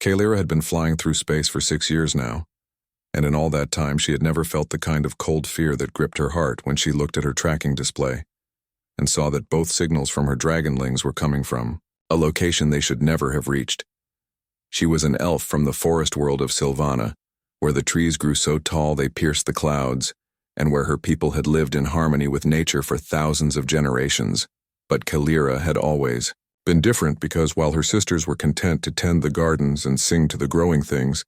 Kalira had been flying through space for 6 years now, and in all that time she had never felt the kind of cold fear that gripped her heart when she looked at her tracking display and saw that both signals from her dragonlings were coming from a location they should never have reached. She was an elf from the forest world of Sylvana, where the trees grew so tall they pierced the clouds, and where her people had lived in harmony with nature for thousands of generations. But Kalira had always been different because while her sisters were content to tend the gardens and sing to the growing things,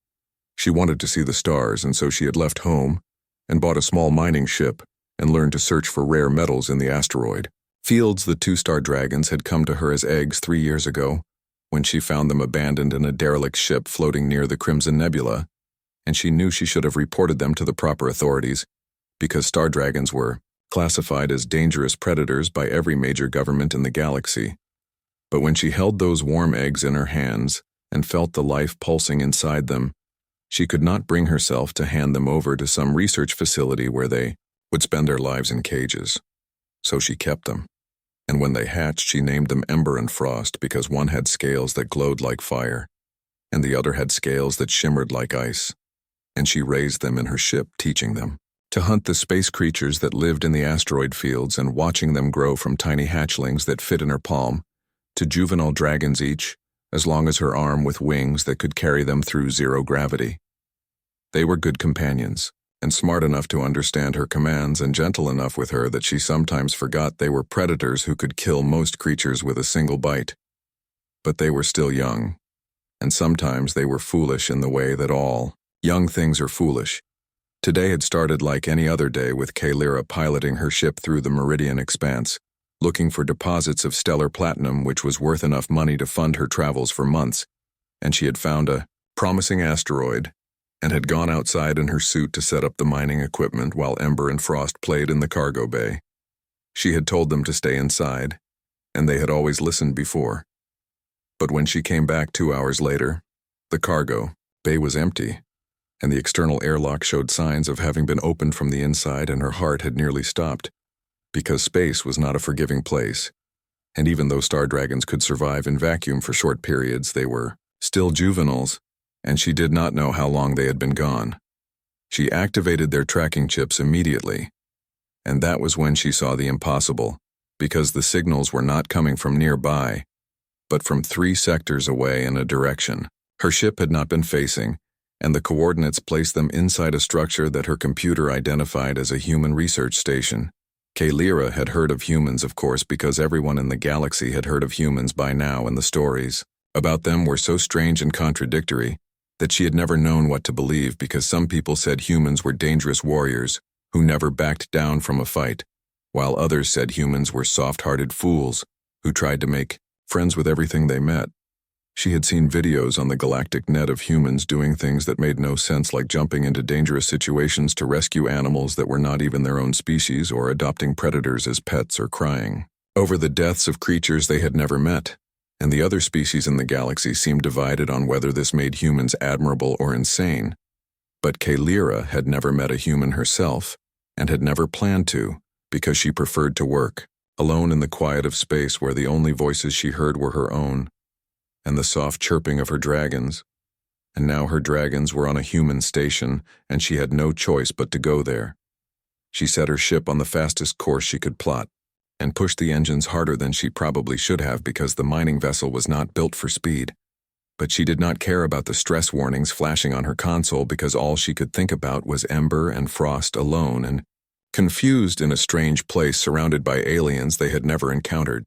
she wanted to see the stars, and so she had left home and bought a small mining ship and learned to search for rare metals in the asteroid fields. The two-star dragons had come to her as eggs 3 years ago, when she found them abandoned in a derelict ship floating near the Crimson Nebula, and she knew she should have reported them to the proper authorities, because star dragons were classified as dangerous predators by every major government in the galaxy. But when she held those warm eggs in her hands and felt the life pulsing inside them, she could not bring herself to hand them over to some research facility where they would spend their lives in cages. So she kept them. And when they hatched, she named them Ember and Frost because one had scales that glowed like fire, and the other had scales that shimmered like ice. And she raised them in her ship, teaching them to hunt the space creatures that lived in the asteroid fields and watching them grow from tiny hatchlings that fit in her palm to juvenile dragons each, as long as her arm with wings that could carry them through zero gravity. They were good companions, and smart enough to understand her commands and gentle enough with her that she sometimes forgot they were predators who could kill most creatures with a single bite. But they were still young, and sometimes they were foolish in the way that all young things are foolish. Today had started like any other day with Kalira piloting her ship through the Meridian Expanse, looking for deposits of stellar platinum which was worth enough money to fund her travels for months, and she had found a promising asteroid and had gone outside in her suit to set up the mining equipment while Ember and Frost played in the cargo bay. She had told them to stay inside, and they had always listened before. But when she came back 2 hours later, the cargo bay was empty, and the external airlock showed signs of having been opened from the inside, and her heart had nearly stopped, because space was not a forgiving place, and even though star dragons could survive in vacuum for short periods, they were still juveniles, and she did not know how long they had been gone. She activated their tracking chips immediately, and that was when she saw the impossible, because the signals were not coming from nearby, but from 3 sectors away in a direction her ship had not been facing, and the coordinates placed them inside a structure that her computer identified as a human research station. Kalira had heard of humans, of course, because everyone in the galaxy had heard of humans by now, and the stories about them were so strange and contradictory that she had never known what to believe, because some people said humans were dangerous warriors who never backed down from a fight, while others said humans were soft-hearted fools who tried to make friends with everything they met. She had seen videos on the galactic net of humans doing things that made no sense, like jumping into dangerous situations to rescue animals that were not even their own species, or adopting predators as pets, or crying over the deaths of creatures they had never met. And the other species in the galaxy seemed divided on whether this made humans admirable or insane. But Kalira had never met a human herself, and had never planned to, because she preferred to work alone in the quiet of space, where the only voices she heard were her own, and the soft chirping of her dragons. And now her dragons were on a human station, and she had no choice but to go there. She set her ship on the fastest course she could plot, and pushed the engines harder than she probably should have, because the mining vessel was not built for speed. But she did not care about the stress warnings flashing on her console, because all she could think about was Ember and Frost alone and confused in a strange place surrounded by aliens they had never encountered.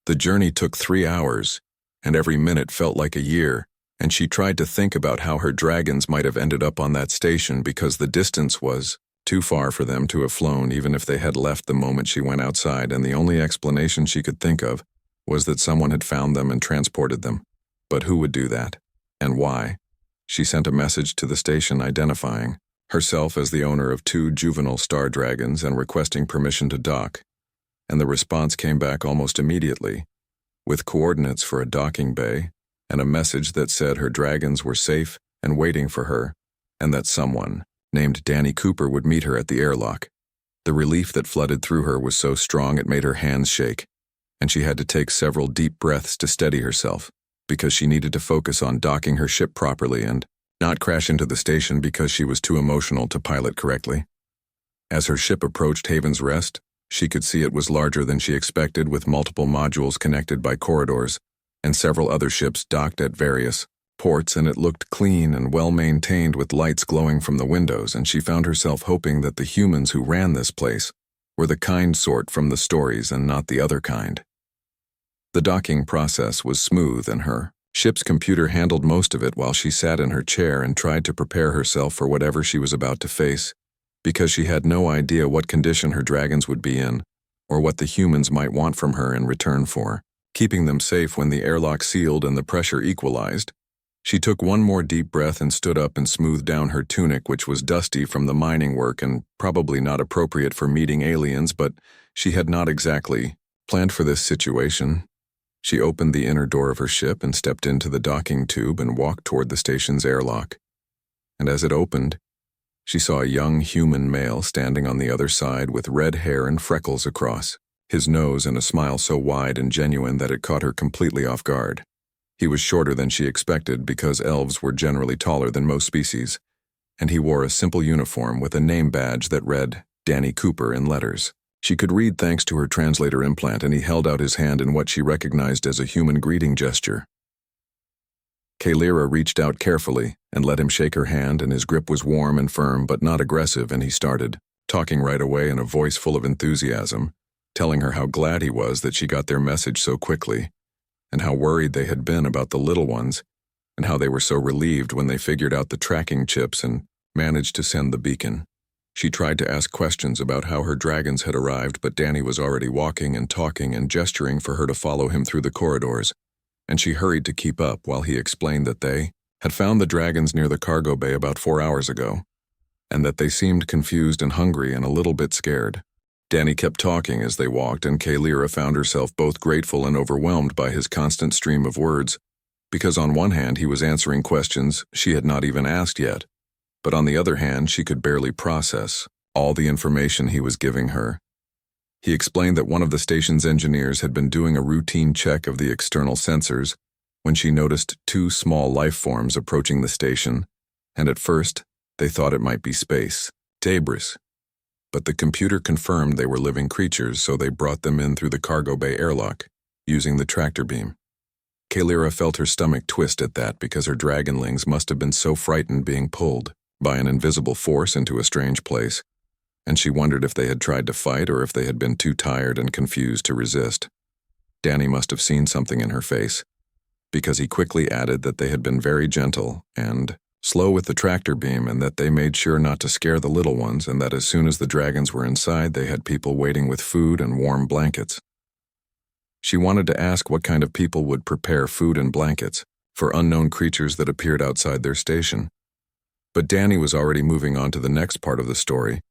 The journey took 3 hours, and every minute felt like a year, and she tried to think about how her dragons might have ended up on that station, because the distance was too far for them to have flown, even if they had left the moment she went outside, and the only explanation she could think of was that someone had found them and transported them. But who would do that? And why? She sent a message to the station identifying herself as the owner of 2 juvenile star dragons and requesting permission to dock, and the response came back almost immediately, with coordinates for a docking bay, and a message that said her dragons were safe and waiting for her, and that someone named Danny Cooper would meet her at the airlock. The relief that flooded through her was so strong it made her hands shake, and she had to take several deep breaths to steady herself. because she needed to focus on docking her ship properly and not crash into the station because she was too emotional to pilot correctly. As her ship approached Haven's Rest, she could see it was larger than she expected, with multiple modules connected by corridors and several other ships docked at various ports, and it looked clean and well-maintained with lights glowing from the windows, and she found herself hoping that the humans who ran this place were the kind sort from the stories and not the other kind. The docking process was smooth, and her ship's computer handled most of it while she sat in her chair and tried to prepare herself for whatever she was about to face, because she had no idea what condition her dragons would be in, or what the humans might want from her in return for keeping them safe when the airlock sealed and the pressure equalized. She took one more deep breath and stood up and smoothed down her tunic, which was dusty from the mining work and probably not appropriate for meeting aliens, but she had not exactly planned for this situation. She opened the inner door of her ship and stepped into the docking tube and walked toward the station's airlock. And as it opened, she saw a young human male standing on the other side with red hair and freckles across his nose and a smile so wide and genuine that it caught her completely off guard. He was shorter than she expected because elves were generally taller than most species, and he wore a simple uniform with a name badge that read Danny Cooper in letters. She could read thanks to her translator implant, and he held out his hand in what she recognized as a human greeting gesture. Kalira reached out carefully and let him shake her hand, and his grip was warm and firm but not aggressive, and he started talking right away in a voice full of enthusiasm, telling her how glad he was that she got their message so quickly, and how worried they had been about the little ones, and how they were so relieved when they figured out the tracking chips and managed to send the beacon. She tried to ask questions about how her dragons had arrived, but Danny was already walking and talking and gesturing for her to follow him through the corridors, and she hurried to keep up while he explained that they had found the dragons near the cargo bay about 4 hours ago, and that they seemed confused and hungry and a little bit scared. Danny kept talking as they walked, and Kalira found herself both grateful and overwhelmed by his constant stream of words, because on one hand he was answering questions she had not even asked yet, but on the other hand she could barely process all the information he was giving her. He explained that one of the station's engineers had been doing a routine check of the external sensors when she noticed 2 small life forms approaching the station, and at first they thought it might be space debris. But the computer confirmed they were living creatures, so they brought them in through the cargo bay airlock, using the tractor beam. Kalira felt her stomach twist at that because her dragonlings must have been so frightened being pulled by an invisible force into a strange place, and she wondered if they had tried to fight or if they had been too tired and confused to resist. Danny must have seen something in her face, because he quickly added that they had been very gentle and slow with the tractor beam, and that they made sure not to scare the little ones, and that as soon as the dragons were inside, they had people waiting with food and warm blankets. She wanted to ask what kind of people would prepare food and blankets for unknown creatures that appeared outside their station. But Danny was already moving on to the next part of the story,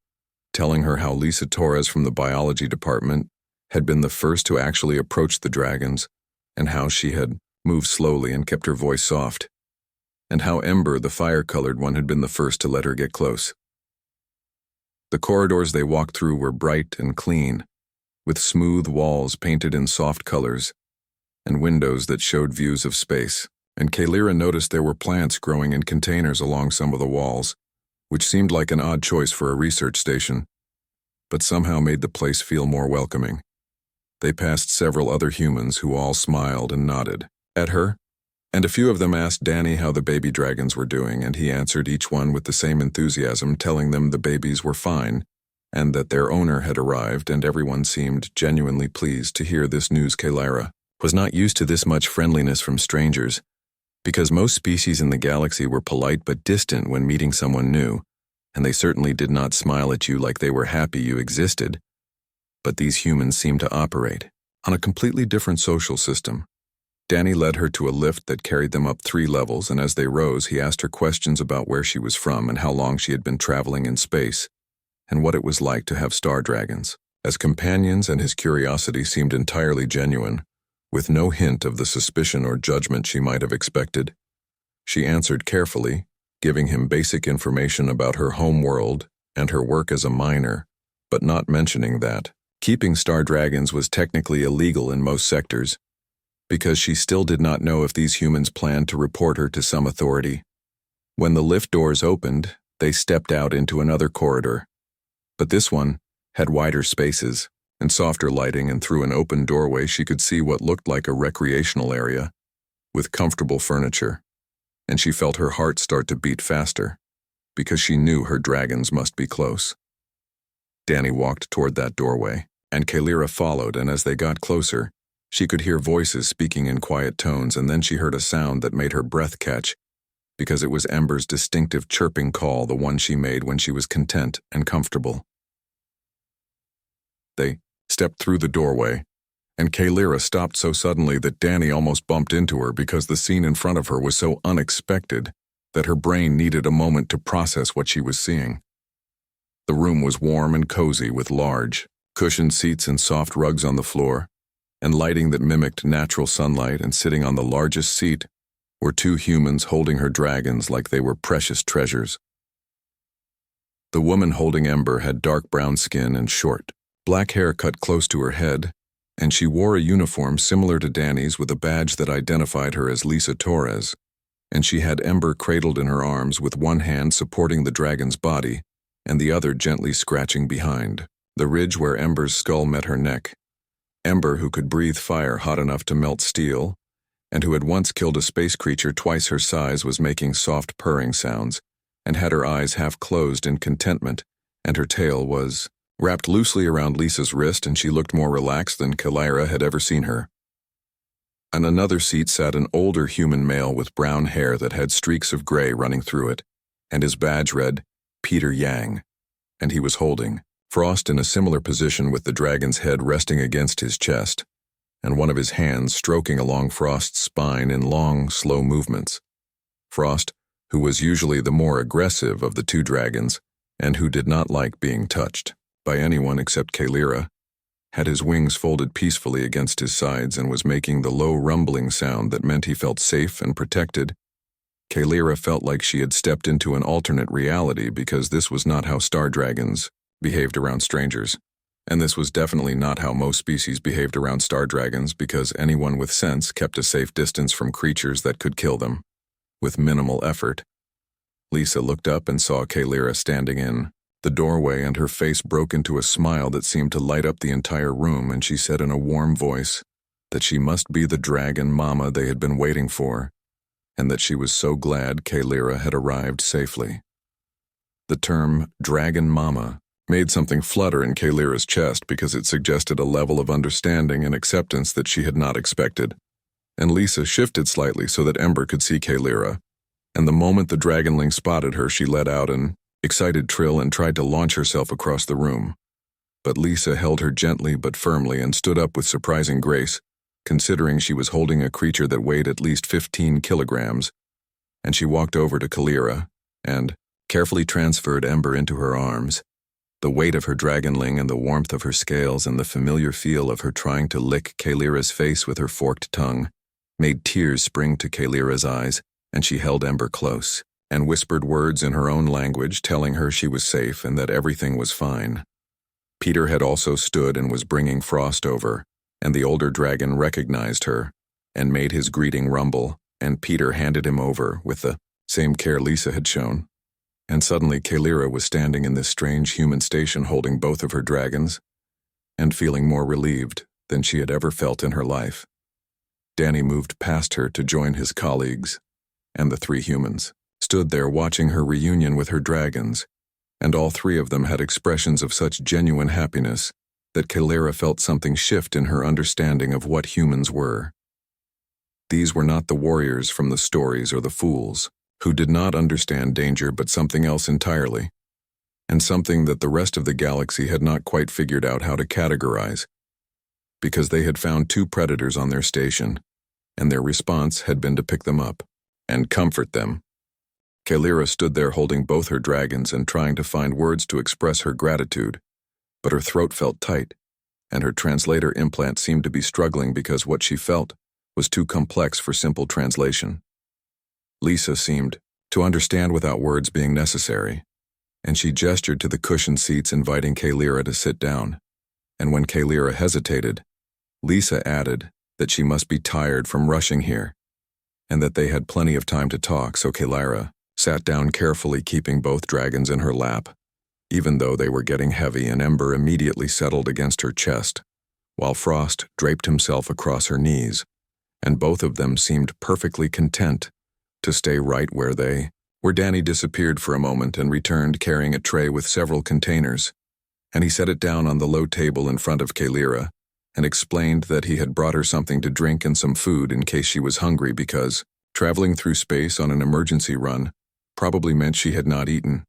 telling her how Lisa Torres from the biology department had been the first to actually approach the dragons, and how she had moved slowly and kept her voice soft, and how Ember, the fire-colored one, had been the first to let her get close. The corridors they walked through were bright and clean, with smooth walls painted in soft colors, and windows that showed views of space, and Kalira noticed there were plants growing in containers along some of the walls, which seemed like an odd choice for a research station, but somehow made the place feel more welcoming. They passed several other humans who all smiled and nodded at her, and a few of them asked Danny how the baby dragons were doing, and he answered each one with the same enthusiasm, telling them the babies were fine, and that their owner had arrived, and everyone seemed genuinely pleased to hear this news. Kalira was not used to this much friendliness from strangers, because most species in the galaxy were polite but distant when meeting someone new, and they certainly did not smile at you like they were happy you existed. But these humans seemed to operate on a completely different social system. Danny led her to a lift that carried them up 3 levels, and as they rose, he asked her questions about where she was from and how long she had been traveling in space, and what it was like to have star dragons as companions, and his curiosity seemed entirely genuine, with no hint of the suspicion or judgment she might have expected. She answered carefully, giving him basic information about her home world and her work as a miner, but not mentioning that keeping star dragons was technically illegal in most sectors, because she still did not know if these humans planned to report her to some authority. When the lift doors opened, they stepped out into another corridor. But this one had wider spaces and softer lighting, and through an open doorway she could see what looked like a recreational area with comfortable furniture. And she felt her heart start to beat faster, because she knew her dragons must be close. Danny walked toward that doorway, and Kalira followed, and as they got closer, she could hear voices speaking in quiet tones, and then she heard a sound that made her breath catch, because it was Ember's distinctive chirping call, the one she made when she was content and comfortable. They stepped through the doorway, and Kalira stopped so suddenly that Danny almost bumped into her because the scene in front of her was so unexpected that her brain needed a moment to process what she was seeing. The room was warm and cozy with large, cushioned seats and soft rugs on the floor, and lighting that mimicked natural sunlight, and sitting on the largest seat were two humans holding her dragons like they were precious treasures. The woman holding Ember had dark brown skin and short, black hair cut close to her head, and she wore a uniform similar to Danny's with a badge that identified her as Lisa Torres, and she had Ember cradled in her arms with one hand supporting the dragon's body and the other gently scratching behind the ridge where Ember's skull met her neck. Ember, who could breathe fire hot enough to melt steel, and who had once killed a space creature twice her size, was making soft purring sounds and had her eyes half closed in contentment, and her tail was wrapped loosely around Lisa's wrist, and she looked more relaxed than Kalira had ever seen her. On another seat sat an older human male with brown hair that had streaks of gray running through it, and his badge read Peter Yang, and he was holding Frost in a similar position with the dragon's head resting against his chest, and one of his hands stroking along Frost's spine in long, slow movements. Frost, who was usually the more aggressive of the two dragons, and who did not like being touched by anyone except Kalira, had his wings folded peacefully against his sides and was making the low rumbling sound that meant he felt safe and protected. Kalira felt like she had stepped into an alternate reality, because this was not how star dragons behaved around strangers, and this was definitely not how most species behaved around star dragons, because anyone with sense kept a safe distance from creatures that could kill them, with minimal effort. Lisa looked up and saw Kalira standing in the doorway, and her face broke into a smile that seemed to light up the entire room, and she said in a warm voice that she must be the dragon mama they had been waiting for, and that she was so glad Kalira had arrived safely. The term dragon mama made something flutter in Kalira's chest, because it suggested a level of understanding and acceptance that she had not expected, and Lisa shifted slightly so that Ember could see Kalira, and the moment the dragonling spotted her, she let out an excited trill and tried to launch herself across the room. But Lisa held her gently but firmly and stood up with surprising grace, considering she was holding a creature that weighed at least 15 kilograms, and she walked over to Kalira and carefully transferred Ember into her arms. The weight of her dragonling and the warmth of her scales and the familiar feel of her trying to lick Kalira's face with her forked tongue made tears spring to Kalira's eyes, and she held Ember close and whispered words in her own language, telling her she was safe and that everything was fine. Peter had also stood and was bringing Frost over, and the older dragon recognized her and made his greeting rumble, and Peter handed him over with the same care Lisa had shown. And suddenly Kalira was standing in this strange human station holding both of her dragons and feeling more relieved than she had ever felt in her life. Danny moved past her to join his colleagues, and the three humans stood there watching her reunion with her dragons, and all three of them had expressions of such genuine happiness that Kalira felt something shift in her understanding of what humans were. These were not the warriors from the stories or the fools, who did not understand danger, but something else entirely, and something that the rest of the galaxy had not quite figured out how to categorize, because they had found two predators on their station, and their response had been to pick them up and comfort them. Kalira stood there holding both her dragons and trying to find words to express her gratitude, but her throat felt tight, and her translator implant seemed to be struggling because what she felt was too complex for simple translation. Lisa seemed to understand without words being necessary, and she gestured to the cushioned seats inviting Kalira to sit down, and when Kalira hesitated, Lisa added that she must be tired from rushing here, and that they had plenty of time to talk, so Kalyra sat down carefully, keeping both dragons in her lap, even though they were getting heavy, and Ember immediately settled against her chest, while Frost draped himself across her knees, and both of them seemed perfectly content to stay right where they were. Danny disappeared for a moment and returned carrying a tray with several containers, and he set it down on the low table in front of Kalyra and explained that he had brought her something to drink and some food in case she was hungry, because traveling through space on an emergency run probably meant she had not eaten.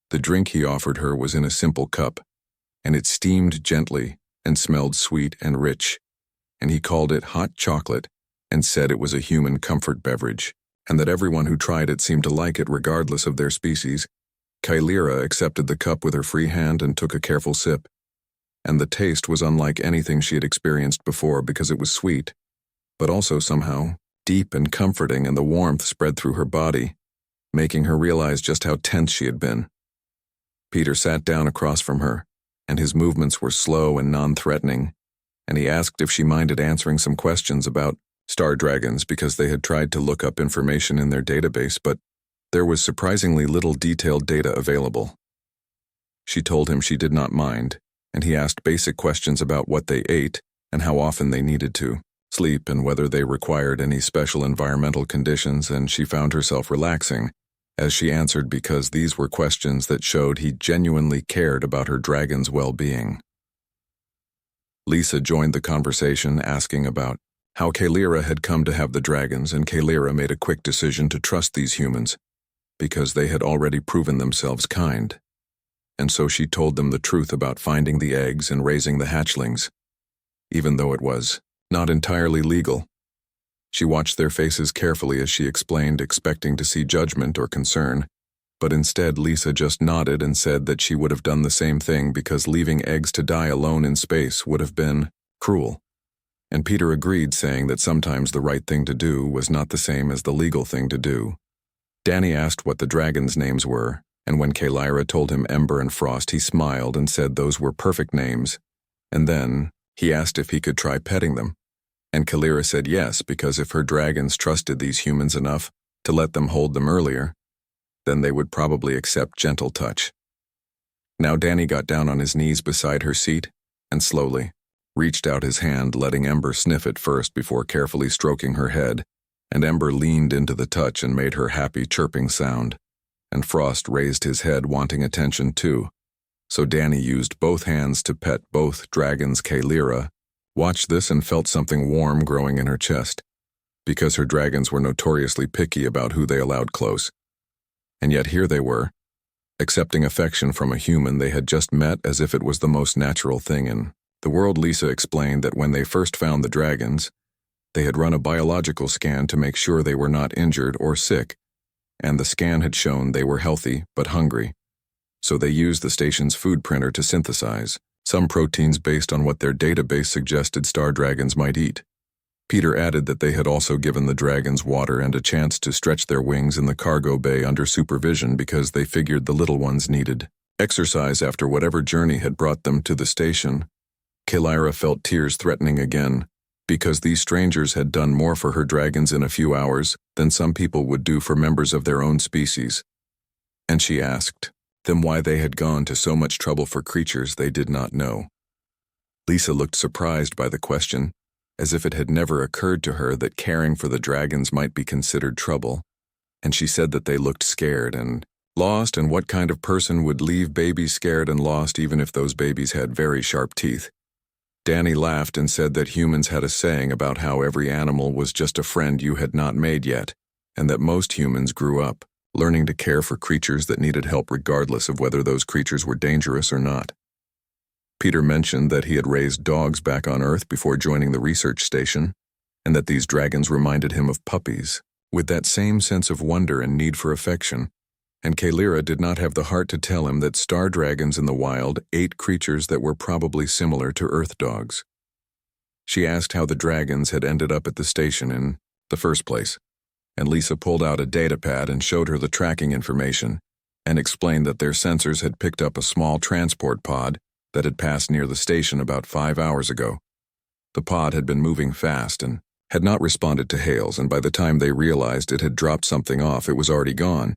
The drink he offered her was in a simple cup, and it steamed gently and smelled sweet and rich, and he called it hot chocolate and said it was a human comfort beverage, and that everyone who tried it seemed to like it regardless of their species. Kalyra accepted the cup with her free hand and took a careful sip, and the taste was unlike anything she had experienced before, because it was sweet, but also somehow deep and comforting, and the warmth spread through her body, making her realize just how tense she had been. Peter sat down across from her, and his movements were slow and non-threatening, and he asked if she minded answering some questions about star dragons, because they had tried to look up information in their database, but there was surprisingly little detailed data available. She told him she did not mind, and he asked basic questions about what they ate and how often they needed to sleep and whether they required any special environmental conditions, and she found herself relaxing as she answered, because these were questions that showed he genuinely cared about her dragon's well-being. Lisa joined the conversation, asking about how Kalyra had come to have the dragons, and Kalyra made a quick decision to trust these humans, because they had already proven themselves kind. And so she told them the truth about finding the eggs and raising the hatchlings, even though it was not entirely legal. She watched their faces carefully as she explained, expecting to see judgment or concern, but instead Lisa just nodded and said that she would have done the same thing, because leaving eggs to die alone in space would have been cruel. And Peter agreed, saying that sometimes the right thing to do was not the same as the legal thing to do. Danny asked what the dragons' names were, and when Kalyra told him Ember and Frost, he smiled and said those were perfect names, and then he asked if he could try petting them. And Kalyra said yes, because if her dragons trusted these humans enough to let them hold them earlier, then they would probably accept gentle touch. Now Danny got down on his knees beside her seat and slowly reached out his hand, letting Ember sniff it first before carefully stroking her head, and Ember leaned into the touch and made her happy chirping sound, and Frost raised his head, wanting attention too. So Danny used both hands to pet both dragons. Kalyra watched this and felt something warm growing in her chest, because her dragons were notoriously picky about who they allowed close. And yet here they were, accepting affection from a human they had just met as if it was the most natural thing in the world. Lisa explained that when they first found the dragons, they had run a biological scan to make sure they were not injured or sick, and the scan had shown they were healthy but hungry. So they used the station's food printer to synthesize some proteins based on what their database suggested star dragons might eat. Peter added that they had also given the dragons water and a chance to stretch their wings in the cargo bay under supervision, because they figured the little ones needed exercise after whatever journey had brought them to the station. Kalyra felt tears threatening again, because these strangers had done more for her dragons in a few hours than some people would do for members of their own species. And she asked them why they had gone to so much trouble for creatures they did not know. Lisa looked surprised by the question, as if it had never occurred to her that caring for the dragons might be considered trouble, and she said that they looked scared and lost, and what kind of person would leave babies scared and lost even if those babies had very sharp teeth? Danny laughed and said that humans had a saying about how every animal was just a friend you had not made yet, and that most humans grew up learning to care for creatures that needed help regardless of whether those creatures were dangerous or not. Peter mentioned that he had raised dogs back on Earth before joining the research station, and that these dragons reminded him of puppies, with that same sense of wonder and need for affection, and Kalyra did not have the heart to tell him that star dragons in the wild ate creatures that were probably similar to Earth dogs. She asked how the dragons had ended up at the station in the first place, and Lisa pulled out a datapad and showed her the tracking information, and explained that their sensors had picked up a small transport pod that had passed near the station about 5 hours ago. The pod had been moving fast and had not responded to hails, and by the time they realized it had dropped something off, it was already gone.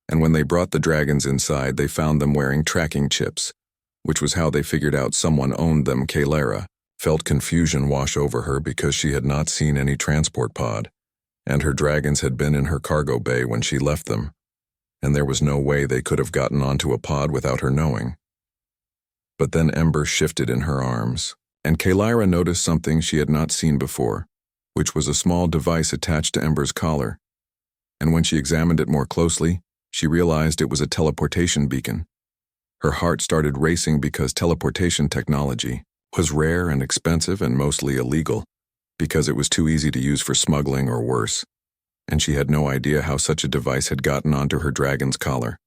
And when they brought the dragons inside, they found them wearing tracking chips, which was how they figured out someone owned them. Kalara felt confusion wash over her because she had not seen any transport pod, and her dragons had been in her cargo bay when she left them, and there was no way they could have gotten onto a pod without her knowing. But then Ember shifted in her arms, and Kalara noticed something she had not seen before, which was a small device attached to Ember's collar. And when she examined it more closely, she realized it was a teleportation beacon. Her heart started racing because teleportation technology was rare and expensive and mostly illegal, because it was too easy to use for smuggling or worse, and she had no idea how such a device had gotten onto her dragon's collar.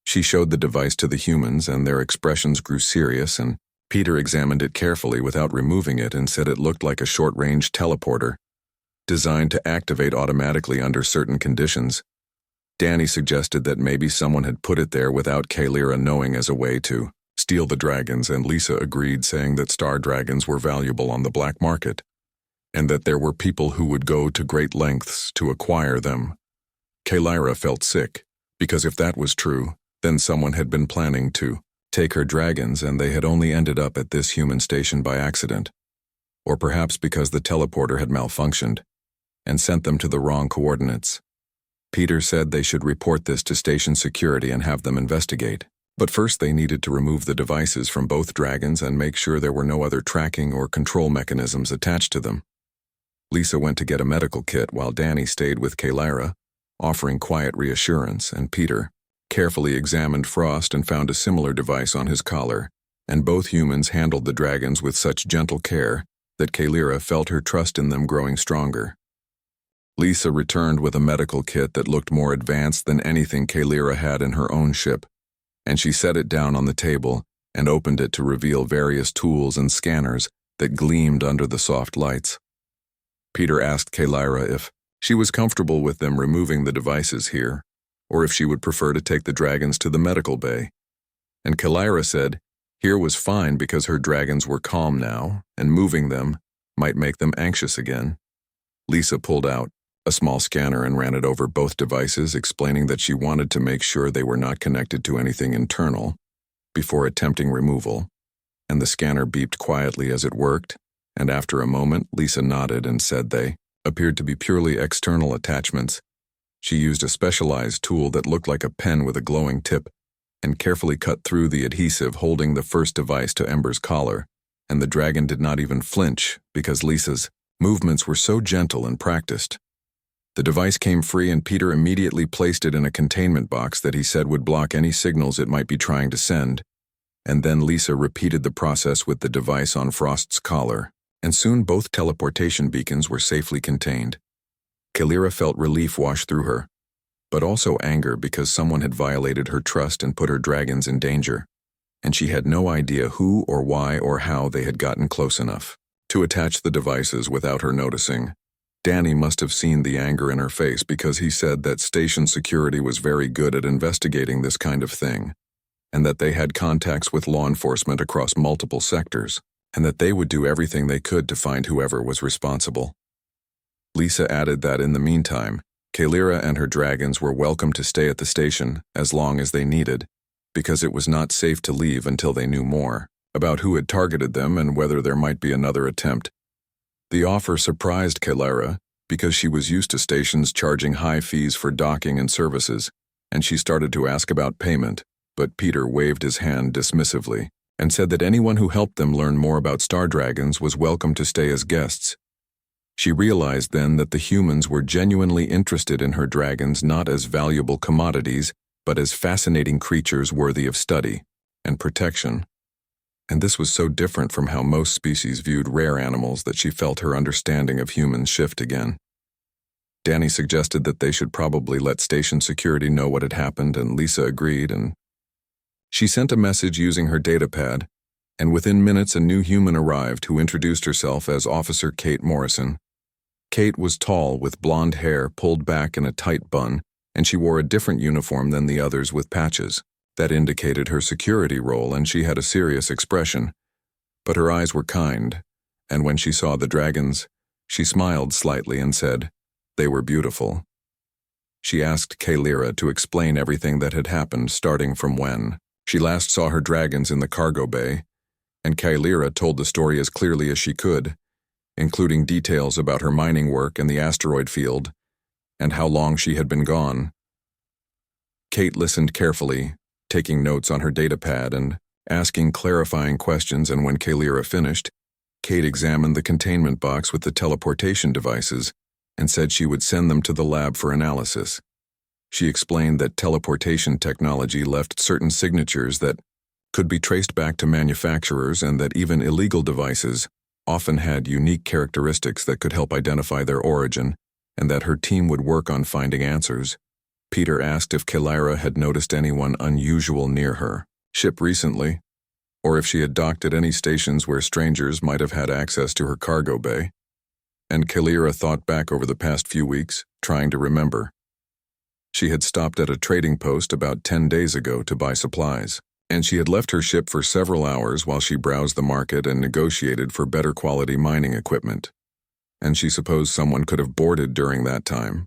She showed the device to the humans, and their expressions grew serious, and Peter examined it carefully without removing it and said it looked like a short-range teleporter, designed to activate automatically under certain conditions. Danny suggested that maybe someone had put it there without Kalara knowing as a way to steal the dragons, and Lisa agreed, saying that star dragons were valuable on the black market, and that there were people who would go to great lengths to acquire them. Kalara felt sick, because if that was true, then someone had been planning to take her dragons and they had only ended up at this human station by accident, or perhaps because the teleporter had malfunctioned and sent them to the wrong coordinates. Peter said they should report this to station security and have them investigate. But first they needed to remove the devices from both dragons and make sure there were no other tracking or control mechanisms attached to them. Lisa went to get a medical kit while Danny stayed with Kalara, offering quiet reassurance, and Peter carefully examined Frost and found a similar device on his collar, and both humans handled the dragons with such gentle care that Kalara felt her trust in them growing stronger. Lisa returned with a medical kit that looked more advanced than anything Kalara had in her own ship, and she set it down on the table and opened it to reveal various tools and scanners that gleamed under the soft lights. Peter asked Kalara if she was comfortable with them removing the devices here, or if she would prefer to take the dragons to the medical bay. And Kalara said here was fine because her dragons were calm now, and moving them might make them anxious again. Lisa pulled out a small scanner and ran it over both devices, explaining that she wanted to make sure they were not connected to anything internal before attempting removal, and the scanner beeped quietly as it worked, and after a moment Lisa nodded and said they appeared to be purely external attachments. She used a specialized tool that looked like a pen with a glowing tip and carefully cut through the adhesive holding the first device to Ember's collar, and the dragon did not even flinch because Lisa's movements were so gentle and practiced. The device came free, and Peter immediately placed it in a containment box that he said would block any signals it might be trying to send, and then Lisa repeated the process with the device on Frost's collar, and soon both teleportation beacons were safely contained. Kalara felt relief wash through her, but also anger because someone had violated her trust and put her dragons in danger, and she had no idea who or why or how they had gotten close enough to attach the devices without her noticing. Danny must have seen the anger in her face because he said that station security was very good at investigating this kind of thing, and that they had contacts with law enforcement across multiple sectors, and that they would do everything they could to find whoever was responsible. Lisa added that in the meantime, Kalara and her dragons were welcome to stay at the station as long as they needed, because it was not safe to leave until they knew more about who had targeted them and whether there might be another attempt. The offer surprised Kalara because she was used to stations charging high fees for docking and services, and she started to ask about payment, but Peter waved his hand dismissively and said that anyone who helped them learn more about star dragons was welcome to stay as guests. She realized then that the humans were genuinely interested in her dragons not as valuable commodities, but as fascinating creatures worthy of study and protection. And this was so different from how most species viewed rare animals that she felt her understanding of humans shift again. Danny suggested that they should probably let station security know what had happened, and Lisa agreed, and she sent a message using her datapad, and within minutes a new human arrived who introduced herself as Officer Kate Morrison. Kate was tall with blonde hair pulled back in a tight bun, and she wore a different uniform than the others with patches. That indicated her security role, and she had a serious expression. But her eyes were kind, and when she saw the dragons, she smiled slightly and said, "They were beautiful." She asked Kalyra to explain everything that had happened, starting from when she last saw her dragons in the cargo bay, and Kalyra told the story as clearly as she could, including details about her mining work in the asteroid field and how long she had been gone. Kate listened carefully, taking notes on her datapad and asking clarifying questions, and when Kalyra finished, Kate examined the containment box with the teleportation devices and said she would send them to the lab for analysis. She explained that teleportation technology left certain signatures that could be traced back to manufacturers, and that even illegal devices often had unique characteristics that could help identify their origin, and that her team would work on finding answers. Peter asked if Kalyra had noticed anyone unusual near her ship recently, or if she had docked at any stations where strangers might have had access to her cargo bay. And Kalyra thought back over the past few weeks, trying to remember. She had stopped at a trading post about 10 days ago to buy supplies, and she had left her ship for several hours while she browsed the market and negotiated for better quality mining equipment. And she supposed someone could have boarded during that time.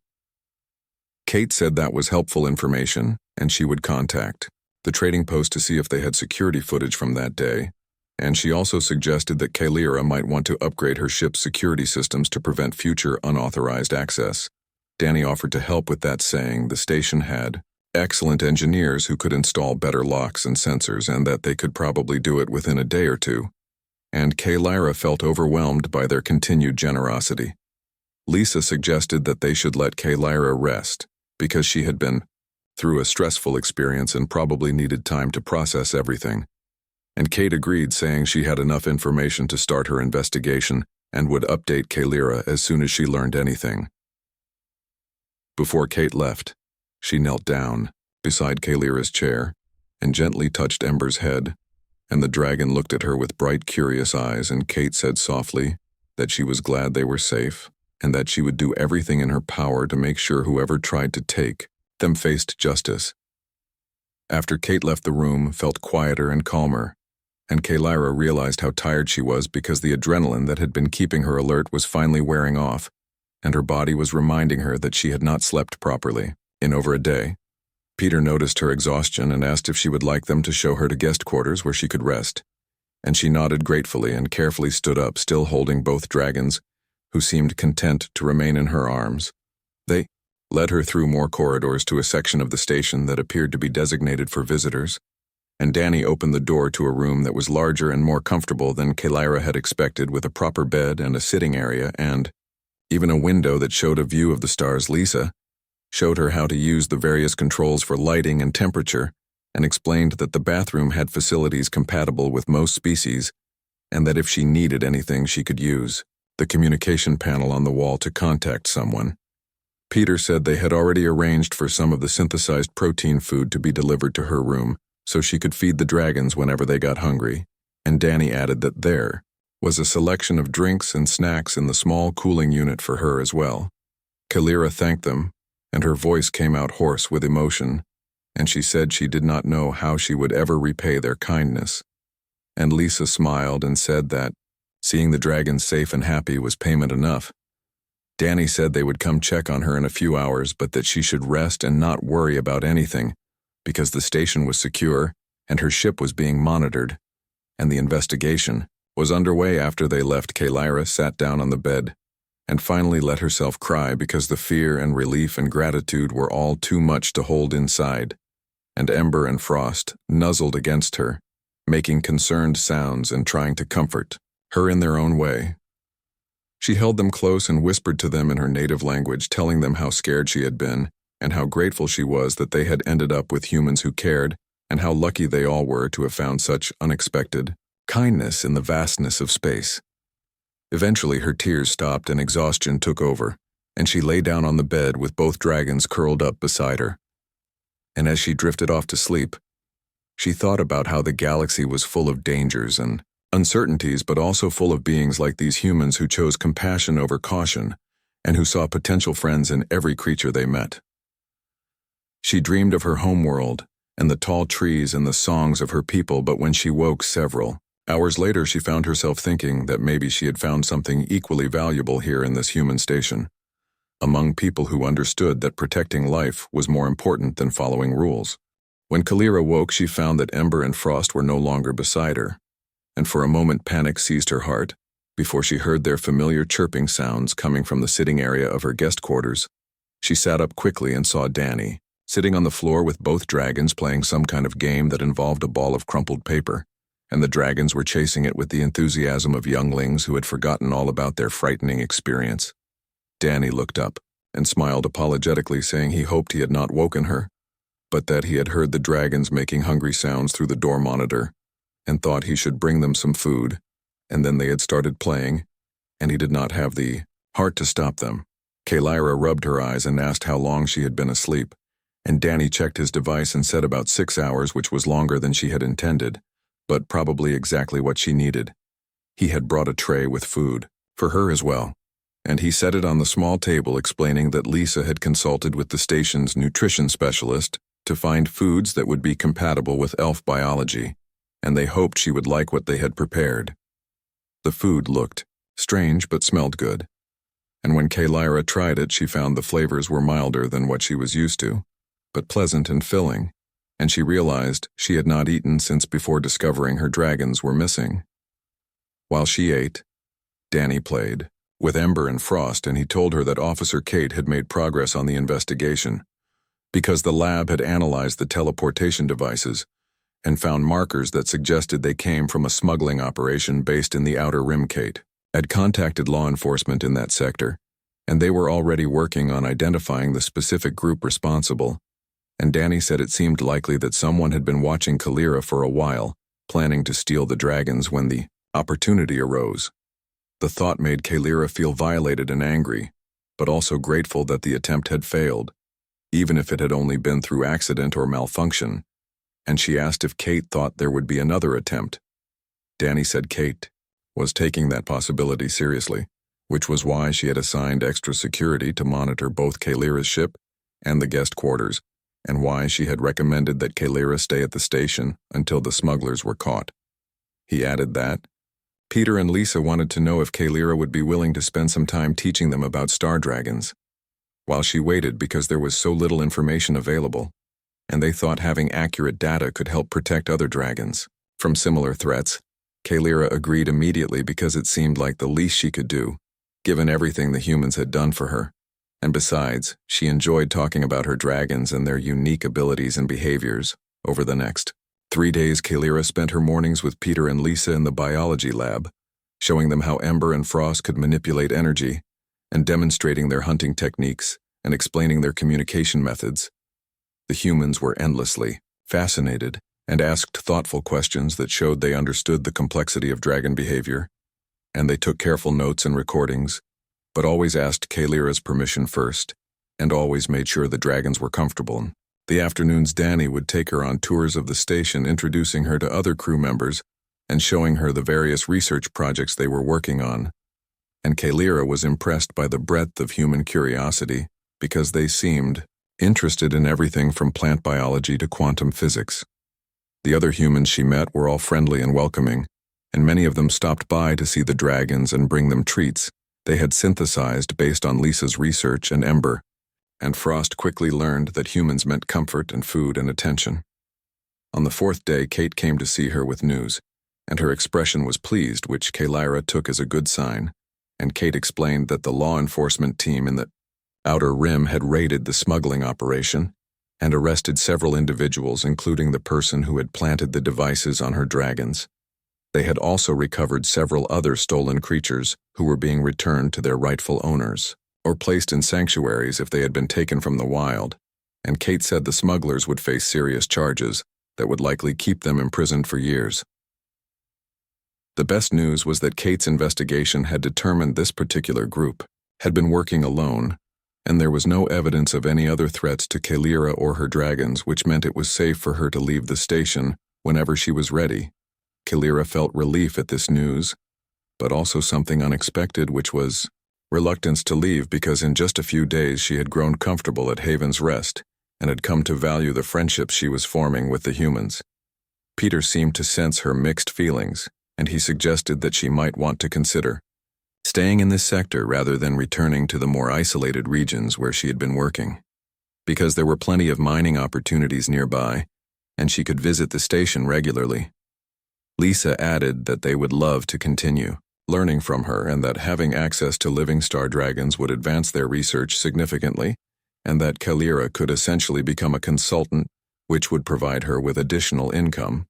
Kate said that was helpful information, and she would contact the trading post to see if they had security footage from that day, and she also suggested that Kalyra might want to upgrade her ship's security systems to prevent future unauthorized access. Danny offered to help with that, saying the station had excellent engineers who could install better locks and sensors, and that they could probably do it within a day or two. And Kalyra felt overwhelmed by their continued generosity. Lisa suggested that they should let Kalyra rest, because she had been through a stressful experience and probably needed time to process everything. And Kate agreed, saying she had enough information to start her investigation and would update Kalyra as soon as she learned anything. Before Kate left, she knelt down beside Kalyra's chair and gently touched Ember's head, and the dragon looked at her with bright, curious eyes, and Kate said softly that she was glad they were safe and that she would do everything in her power to make sure whoever tried to take them faced justice. After Kate left the room, felt quieter and calmer, and Kalyra realized how tired she was because the adrenaline that had been keeping her alert was finally wearing off, and her body was reminding her that she had not slept properly in over a day. Peter noticed her exhaustion and asked if she would like them to show her to guest quarters where she could rest, and she nodded gratefully and carefully stood up, still holding both dragons, who seemed content to remain in her arms. They led her through more corridors to a section of the station that appeared to be designated for visitors, and Danny opened the door to a room that was larger and more comfortable than Kalyra had expected, with a proper bed and a sitting area and even a window that showed a view of the stars. Lisa showed her how to use the various controls for lighting and temperature, and explained that the bathroom had facilities compatible with most species, and that if she needed anything she could use the communication panel on the wall to contact someone. Peter said they had already arranged for some of the synthesized protein food to be delivered to her room so she could feed the dragons whenever they got hungry, and Danny added that there was a selection of drinks and snacks in the small cooling unit for her as well. Kalyra thanked them, and her voice came out hoarse with emotion, and she said she did not know how she would ever repay their kindness. And Lisa smiled and said that seeing the dragons safe and happy was payment enough. Danny said they would come check on her in a few hours, but that she should rest and not worry about anything, because the station was secure and her ship was being monitored, and the investigation was underway. After they left, Kalyra sat down on the bed and finally let herself cry because the fear and relief and gratitude were all too much to hold inside, and Ember and Frost nuzzled against her, making concerned sounds and trying to comfort her in their own way. She held them close and whispered to them in her native language, telling them how scared she had been and how grateful she was that they had ended up with humans who cared, and how lucky they all were to have found such unexpected kindness in the vastness of space. Eventually her tears stopped and exhaustion took over, and she lay down on the bed with both dragons curled up beside her. And as she drifted off to sleep, she thought about how the galaxy was full of dangers and uncertainties, but also full of beings like these humans who chose compassion over caution and who saw potential friends in every creature they met. She dreamed of her homeworld and the tall trees and the songs of her people, but when she woke, several Hours later, she found herself thinking that maybe she had found something equally valuable here in this human station, among people who understood that protecting life was more important than following rules. When Kalira woke, she found that Ember and Frost were no longer beside her, and for a moment panic seized her heart before she heard their familiar chirping sounds coming from the sitting area of her guest quarters. She sat up quickly and saw Danny, sitting on the floor with both dragons playing some kind of game that involved a ball of crumpled paper, and the dragons were chasing it with the enthusiasm of younglings who had forgotten all about their frightening experience. Danny looked up and smiled apologetically, saying he hoped he had not woken her, but that he had heard the dragons making hungry sounds through the door monitor and thought he should bring them some food, and then they had started playing, and he did not have the heart to stop them. Kalira rubbed her eyes and asked how long she had been asleep, and Danny checked his device and said about 6 hours, which was longer than she had intended, but probably exactly what she needed. He had brought a tray with food, for her as well, and he set it on the small table, explaining that Lisa had consulted with the station's nutrition specialist to find foods that would be compatible with elf biology, and they hoped she would like what they had prepared. The food looked strange but smelled good, and when Kalira tried it, she found the flavors were milder than what she was used to, but pleasant and filling, and she realized she had not eaten since before discovering her dragons were missing. While she ate, Danny played with Ember and Frost, and he told her that Officer Kate had made progress on the investigation, because the lab had analyzed the teleportation devices and found markers that suggested they came from a smuggling operation based in the Outer Rim. Kate had contacted law enforcement in that sector, and they were already working on identifying the specific group responsible, and Danny said it seemed likely that someone had been watching Kalira for a while, planning to steal the dragons when the opportunity arose. The thought made Kalira feel violated and angry, but also grateful that the attempt had failed, even if it had only been through accident or malfunction, and she asked if Kate thought there would be another attempt. Danny said Kate was taking that possibility seriously, which was why she had assigned extra security to monitor both Kalira's ship and the guest quarters, and why she had recommended that Kalira stay at the station until the smugglers were caught. He added that Peter and Lisa wanted to know if Kalira would be willing to spend some time teaching them about star dragons, while she waited because there was so little information available, and they thought having accurate data could help protect other dragons from similar threats. Kalira agreed immediately because it seemed like the least she could do, given everything the humans had done for her, and besides, she enjoyed talking about her dragons and their unique abilities and behaviors. Over the next 3 days, Kalira spent her mornings with Peter and Lisa in the biology lab, showing them how Ember and Frost could manipulate energy, and demonstrating their hunting techniques and explaining their communication methods. The humans were endlessly fascinated and asked thoughtful questions that showed they understood the complexity of dragon behavior, and they took careful notes and recordings, but always asked Kalira's permission first, and always made sure the dragons were comfortable. The afternoons, Danny would take her on tours of the station, introducing her to other crew members and showing her the various research projects they were working on, and Kalira was impressed by the breadth of human curiosity because they seemed interested in everything from plant biology to quantum physics. The other humans she met were all friendly and welcoming, and many of them stopped by to see the dragons and bring them treats they had synthesized based on Lisa's research and Ember, and Frost quickly learned that humans meant comfort and food and attention. On the 4th day, Kate came to see her with news, and her expression was pleased, which Kalira took as a good sign, and Kate explained that the law enforcement team in the Outer Rim had raided the smuggling operation and arrested several individuals, including the person who had planted the devices on her dragons. They had also recovered several other stolen creatures who were being returned to their rightful owners, or placed in sanctuaries if they had been taken from the wild, and Kate said the smugglers would face serious charges that would likely keep them imprisoned for years. The best news was that Kate's investigation had determined this particular group had been working alone, and there was no evidence of any other threats to Kalira or her dragons, which meant it was safe for her to leave the station whenever she was ready. Kalira felt relief at this news, but also something unexpected, which was reluctance to leave, because in just a few days she had grown comfortable at Haven's Rest and had come to value the friendships she was forming with the humans. Peter seemed to sense her mixed feelings, and he suggested that she might want to consider staying in this sector rather than returning to the more isolated regions where she had been working, because there were plenty of mining opportunities nearby, and she could visit the station regularly. Lisa added that they would love to continue learning from her and that having access to living star dragons would advance their research significantly, and that Kalira could essentially become a consultant, which would provide her with additional income.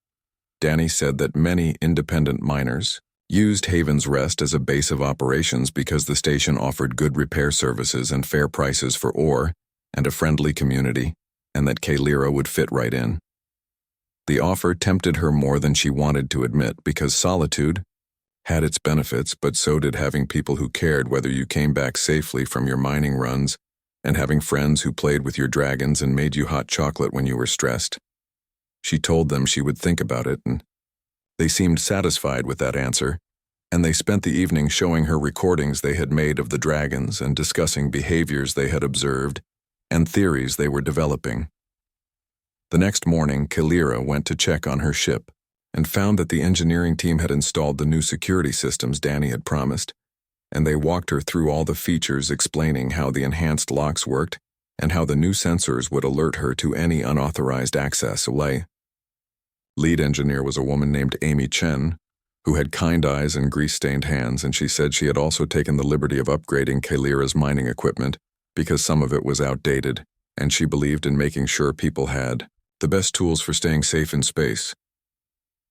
Danny said that many independent miners used Haven's Rest as a base of operations because the station offered good repair services and fair prices for ore and a friendly community, and that Kalira would fit right in. The offer tempted her more than she wanted to admit because solitude had its benefits, but so did having people who cared whether you came back safely from your mining runs and having friends who played with your dragons and made you hot chocolate when you were stressed. She told them she would think about it, and they seemed satisfied with that answer, and they spent the evening showing her recordings they had made of the dragons and discussing behaviors they had observed and theories they were developing. The next morning, Kalira went to check on her ship and found that the engineering team had installed the new security systems Danny had promised, and they walked her through all the features explaining how the enhanced locks worked and how the new sensors would alert her to any unauthorized access away. Lead engineer was a woman named Amy Chen, who had kind eyes and grease-stained hands, and she said she had also taken the liberty of upgrading Kalira's mining equipment because some of it was outdated, and she believed in making sure people had the best tools for staying safe in space.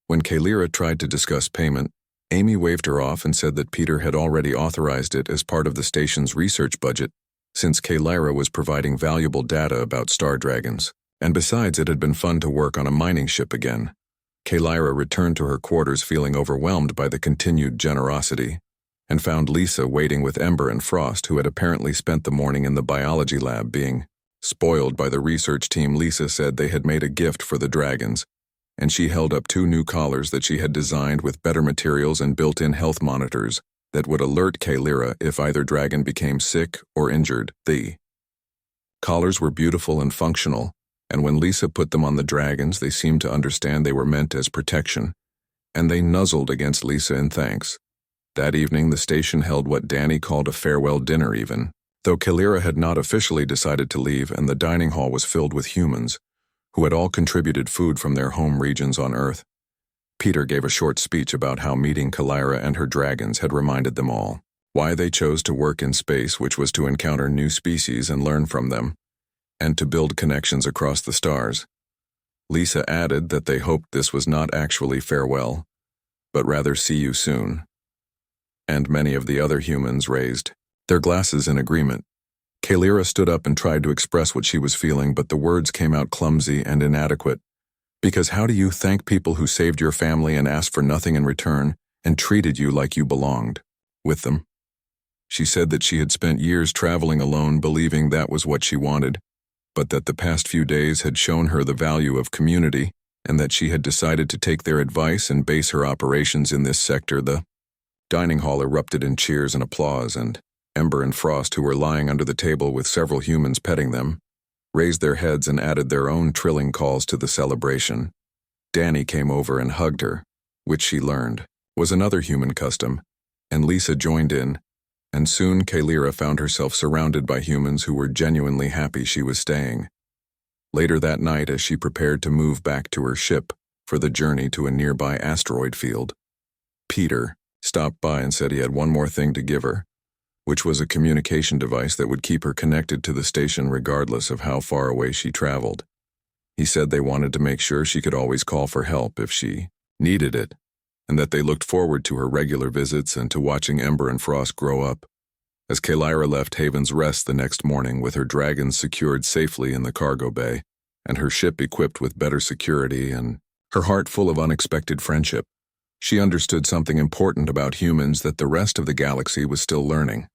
When Kalira tried to discuss payment, Amy waved her off and said that Peter had already authorized it as part of the station's research budget, since Kalira was providing valuable data about star dragons. And besides, it had been fun to work on a mining ship again. Kalira returned to her quarters feeling overwhelmed by the continued generosity, and found Lisa waiting with Ember and Frost, who had apparently spent the morning in the biology lab being spoiled by the research team. Lisa said they had made a gift for the dragons, and she held up 2 new collars that she had designed with better materials and built-in health monitors that would alert Kalira if either dragon became sick or injured. The collars were beautiful and functional, and when Lisa put them on the dragons, they seemed to understand they were meant as protection, and they nuzzled against Lisa in thanks. That evening, the station held what Danny called a farewell dinner even, though Kalira had not officially decided to leave, and the dining hall was filled with humans, who had all contributed food from their home regions on Earth. Peter gave a short speech about how meeting Kalira and her dragons had reminded them all why they chose to work in space, which was to encounter new species and learn from them, and to build connections across the stars. Lisa added that they hoped this was not actually farewell, but rather see you soon. And many of the other humans raised their glasses in agreement. Kalira stood up and tried to express what she was feeling, but the words came out clumsy and inadequate. Because how do you thank people who saved your family and asked for nothing in return and treated you like you belonged with them? She said that she had spent years traveling alone, believing that was what she wanted, but that the past few days had shown her the value of community, and that she had decided to take their advice and base her operations in this sector. The dining hall erupted in cheers and applause, and Ember and Frost, who were lying under the table with several humans petting them, raised their heads and added their own trilling calls to the celebration. Danny came over and hugged her, which she learned was another human custom, and Lisa joined in, and soon Kalira found herself surrounded by humans who were genuinely happy she was staying. Later that night, as she prepared to move back to her ship for the journey to a nearby asteroid field, Peter stopped by and said he had one more thing to give her, which was a communication device that would keep her connected to the station regardless of how far away she traveled. He said they wanted to make sure she could always call for help if she needed it, and that they looked forward to her regular visits and to watching Ember and Frost grow up. As Kalira left Haven's Rest the next morning with her dragons secured safely in the cargo bay, and her ship equipped with better security and her heart full of unexpected friendship, she understood something important about humans that the rest of the galaxy was still learning.